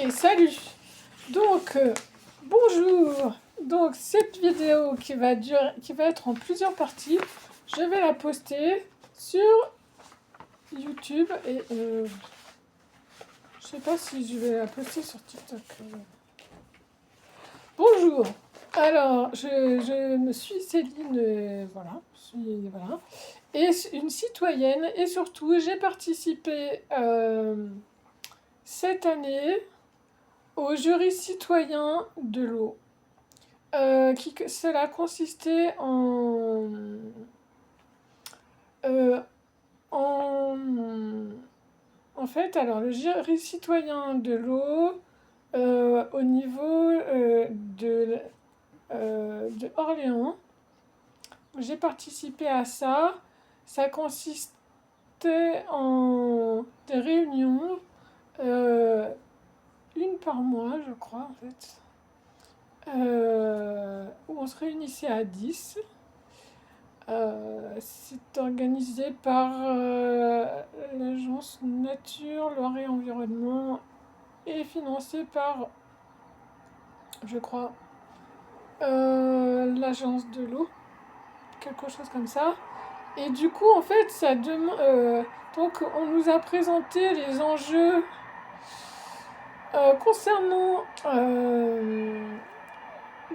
Ok, salut. Donc, bonjour. Donc, cette vidéo qui va être en plusieurs parties, je vais la poster sur YouTube et je sais pas si je vais la poster sur TikTok. Bonjour. Alors, je me suis Céline, voilà, voilà, et une citoyenne et surtout j'ai participé cette année au jury citoyen de l'eau. Cela consistait euh, en, en fait, alors le jury citoyen de l'eau au niveau de Orléans. J'ai participé à ça. Ça consistait en des réunions, une par mois, je crois, en fait. Où on se réunissait à 10. C'est organisé par l'agence Nature, Loire et Environnement et financé par, je crois, l'agence de l'eau, quelque chose comme ça. Et du coup, en fait, donc on nous a présenté les enjeux concernant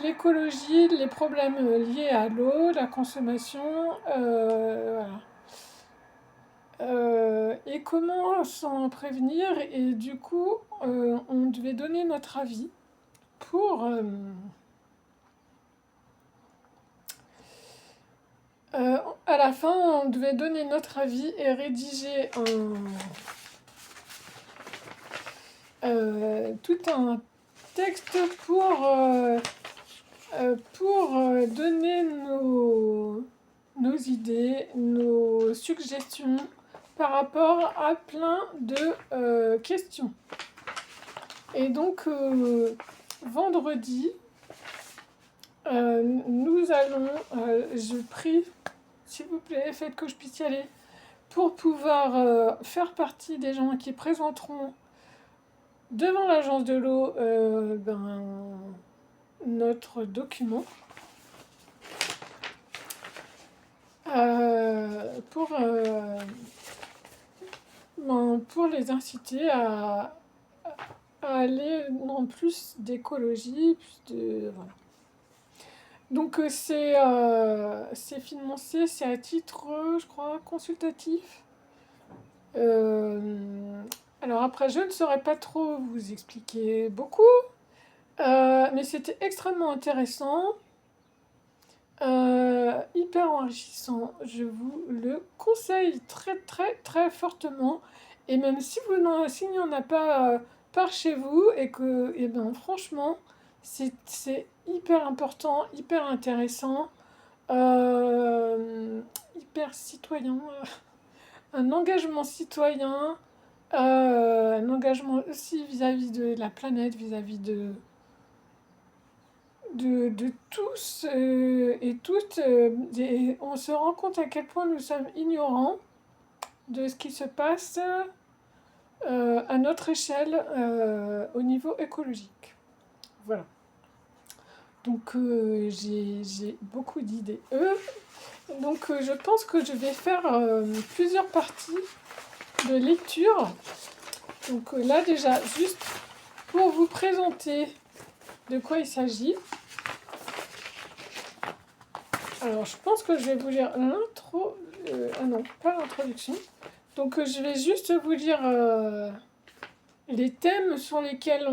l'écologie, les problèmes liés à l'eau, la consommation, voilà. Et comment s'en prévenir. Et du coup, on devait donner notre avis pour... à la fin, on devait donner notre avis et rédiger tout un texte pour donner nos idées, nos suggestions par rapport à plein de questions. Et donc, vendredi, nous allons, je prie, s'il vous plaît, faites que je puisse y aller, pour pouvoir faire partie des gens qui présenteront devant l'agence de l'eau notre document. Pour les inciter à aller dans plus d'écologie, voilà. Donc c'est financé, c'est à titre, je crois, consultatif. Alors après, je ne saurais pas trop vous expliquer beaucoup, mais c'était extrêmement intéressant, hyper enrichissant. Je vous le conseille très très très fortement. Et même si s'il n'y en a pas par chez vous et que, eh ben, franchement, c'est hyper important, hyper intéressant, hyper citoyen, un engagement citoyen, un engagement aussi vis-à-vis de la planète, vis-à-vis de tous et toutes. Et on se rend compte à quel point nous sommes ignorants de ce qui se passe à notre échelle au niveau écologique. Voilà. Donc j'ai beaucoup d'idées. Donc je pense que je vais faire plusieurs parties de lecture. Donc là déjà, juste pour vous présenter de quoi il s'agit. Alors je pense que je vais vous lire l'intro. Ah non, pas l'introduction. Donc je vais juste vous lire les thèmes sur lesquels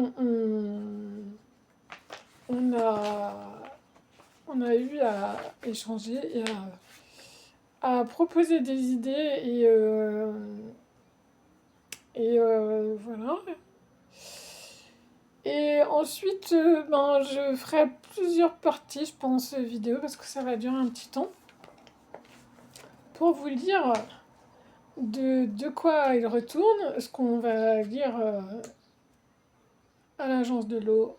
on a eu à échanger et à proposer des idées et voilà. Et ensuite, je ferai plusieurs parties, je pense, vidéo, parce que ça va durer un petit temps, pour vous dire de quoi il retourne, ce qu'on va lire à l'agence de l'eau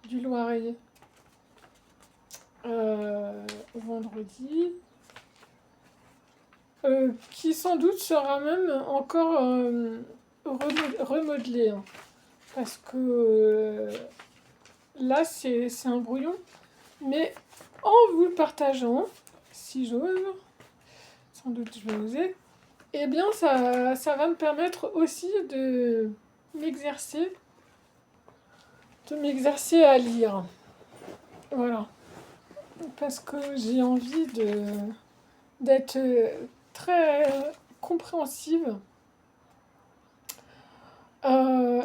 du Loiret vendredi, qui sans doute sera même encore remodelé. Hein. parce que là c'est un brouillon, mais en vous le partageant, si j'ose, sans doute je vais oser, eh bien ça va me permettre aussi de m'exercer à lire. Voilà. Parce que j'ai envie d'être très compréhensive.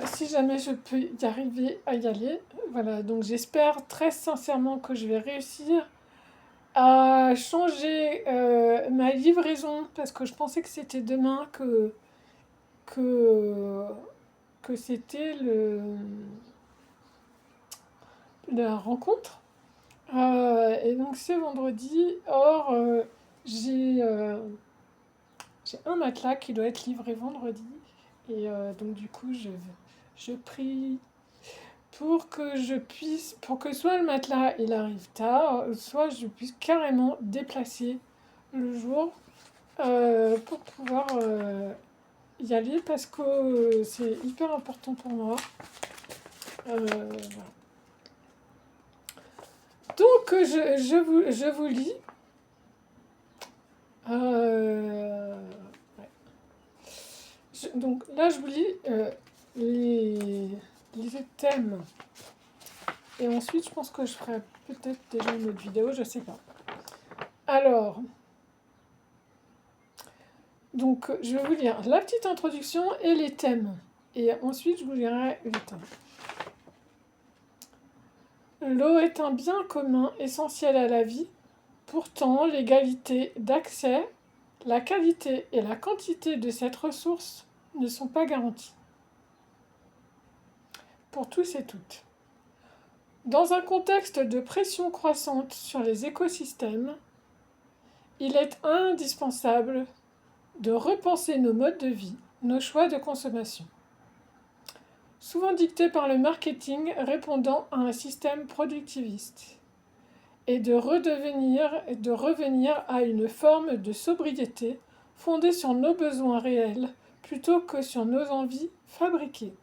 Si jamais je peux y arriver à y aller. Voilà, donc j'espère très sincèrement que je vais réussir à changer ma livraison, parce que je pensais que c'était demain que, que c'était la rencontre. Et donc c'est vendredi. Or, j'ai un matelas qui doit être livré vendredi. Et donc du coup, je prie pour que soit le matelas il arrive tard, soit je puisse carrément déplacer le jour pour pouvoir y aller, parce que c'est hyper important pour moi. Voilà. Donc je vous lis. Ouais. Donc là je vous lis les thèmes. Et ensuite je pense que je ferai peut-être déjà une autre vidéo, je sais pas. Alors, donc je vais vous lire la petite introduction et les thèmes. Et ensuite je vous lirai les thèmes. L'eau est un bien commun essentiel à la vie. Pourtant, l'égalité d'accès, la qualité et la quantité de cette ressource ne sont pas garanties pour tous et toutes. Dans un contexte de pression croissante sur les écosystèmes, il est indispensable de repenser nos modes de vie, nos choix de consommation. Souvent dictés par le marketing répondant à un système productiviste, et de revenir à une forme de sobriété fondée sur nos besoins réels plutôt que sur nos envies fabriquées.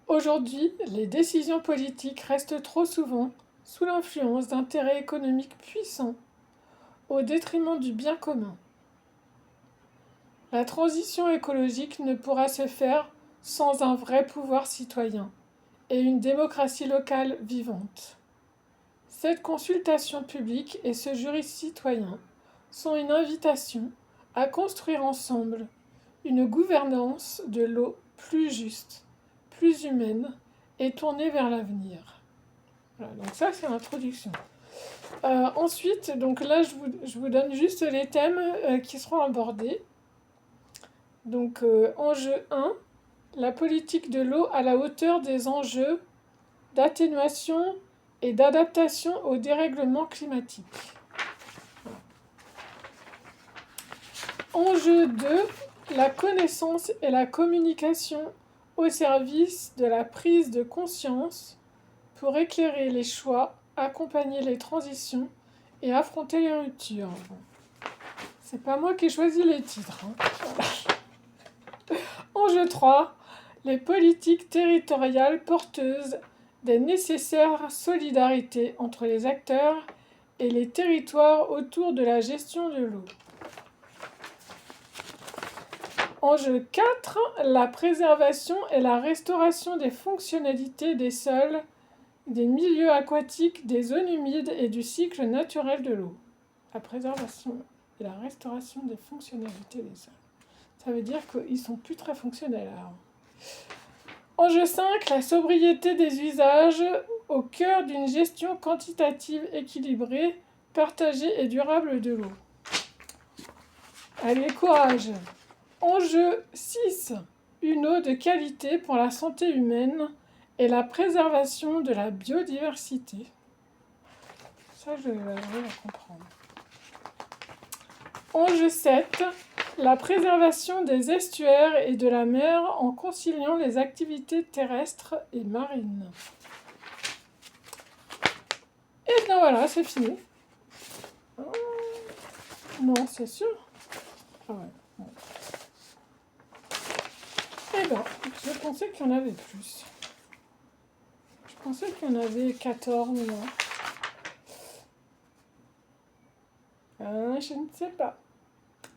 Aujourd'hui, les décisions politiques restent trop souvent sous l'influence d'intérêts économiques puissants au détriment du bien commun. La transition écologique ne pourra se faire sans un vrai pouvoir citoyen et une démocratie locale vivante. Cette consultation publique et ce jury citoyen sont une invitation à construire ensemble une gouvernance de l'eau plus juste, plus humaine et tournée vers l'avenir. Voilà, donc ça c'est l'introduction. Ensuite, donc là je vous donne juste les thèmes qui seront abordés. Donc enjeu 1, la politique de l'eau à la hauteur des enjeux d'atténuation et d'adaptation au dérèglement climatique. Enjeu 2, la connaissance et la communication au service de la prise de conscience pour éclairer les choix, accompagner les transitions et affronter les ruptures. C'est pas moi qui ai choisi les titres. Enjeu 3, les politiques territoriales porteuses des nécessaires solidarités entre les acteurs et les territoires autour de la gestion de l'eau. Enjeu 4, la préservation et la restauration des fonctionnalités des sols, des milieux aquatiques, des zones humides et du cycle naturel de l'eau. La préservation et la restauration des fonctionnalités des sols. Ça veut dire qu'ils ne sont plus très fonctionnels alors. Enjeu 5, la sobriété des usages au cœur d'une gestion quantitative équilibrée, partagée et durable de l'eau. Allez, courage! Enjeu 6, une eau de qualité pour la santé humaine et la préservation de la biodiversité. Ça, je vais à comprendre. Enjeu 7, la préservation des estuaires et de la mer en conciliant les activités terrestres et marines. Et bien voilà, c'est fini. Non, c'est sûr. Ah ouais. Bon. Et bien. Je pensais qu'il y en avait plus. Je pensais qu'il y en avait 14, moi. Je ne sais pas.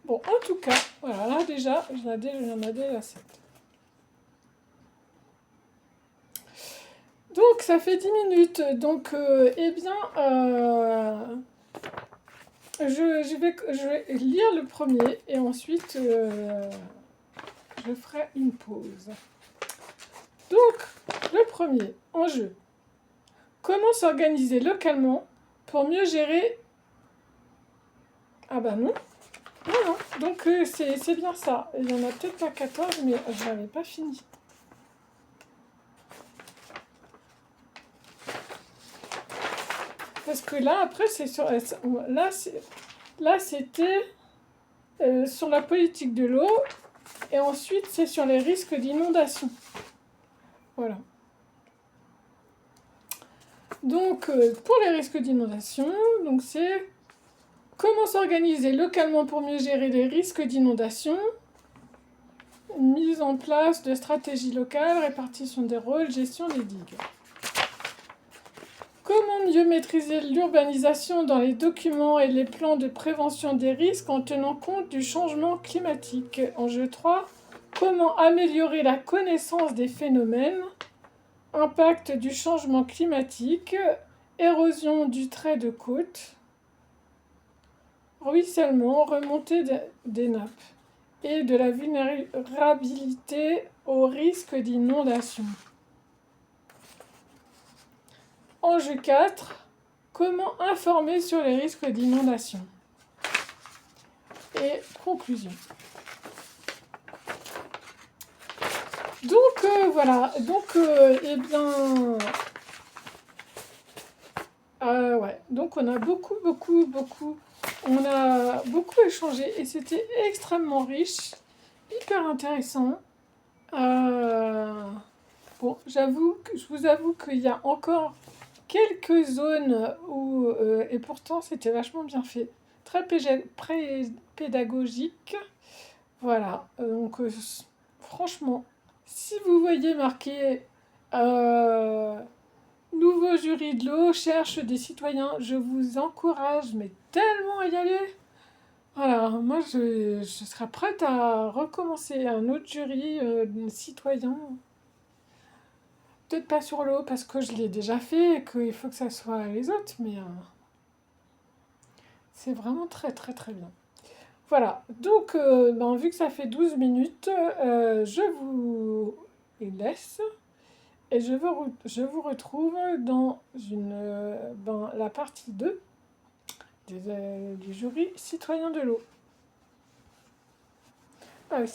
Bon, en tout cas, voilà, là déjà, il y en a déjà 7. Donc, ça fait 10 minutes. Donc, eh bien, je vais lire le premier et ensuite, je ferai une pause. Donc, le premier enjeu. Comment s'organiser localement pour mieux gérer... Ah bah non. Non, non. Donc, c'est bien ça. Il y en a peut-être pas 14, mais je n'avais pas fini. Parce que là, après, c'est sur... Là, c'était sur la politique de l'eau. Et ensuite, c'est sur les risques d'inondation. Voilà. Donc, pour les risques d'inondation, donc c'est comment s'organiser localement pour mieux gérer les risques d'inondation, mise en place de stratégies locales, répartition des rôles, gestion des digues. Comment mieux maîtriser l'urbanisation dans les documents et les plans de prévention des risques en tenant compte du changement climatique. Enjeu 3. Comment améliorer la connaissance des phénomènes, impact du changement climatique, érosion du trait de côte, ruissellement, remontée des nappes et de la vulnérabilité au risque d'inondation. Enjeu 4. Comment informer sur les risques d'inondation. Et conclusion. Donc voilà, donc eh bien... ouais, donc on a on a beaucoup échangé et c'était extrêmement riche, hyper intéressant. Bon, je vous avoue qu'il y a encore quelques zones où, et pourtant c'était vachement bien fait, très pédagogique. Voilà, donc franchement, si vous voyez marqué nouveau jury de l'eau cherche des citoyens, je vous encourage mais tellement à y aller. Voilà, moi je serais prête à recommencer un autre jury citoyen. Peut-être pas sur l'eau parce que je l'ai déjà fait et qu'il faut que ça soit les autres, mais c'est vraiment très très très bien. Voilà, donc vu que ça fait 12 minutes, je vous laisse et je vous retrouve dans la partie 2 du jury citoyen de l'eau. Ah oui.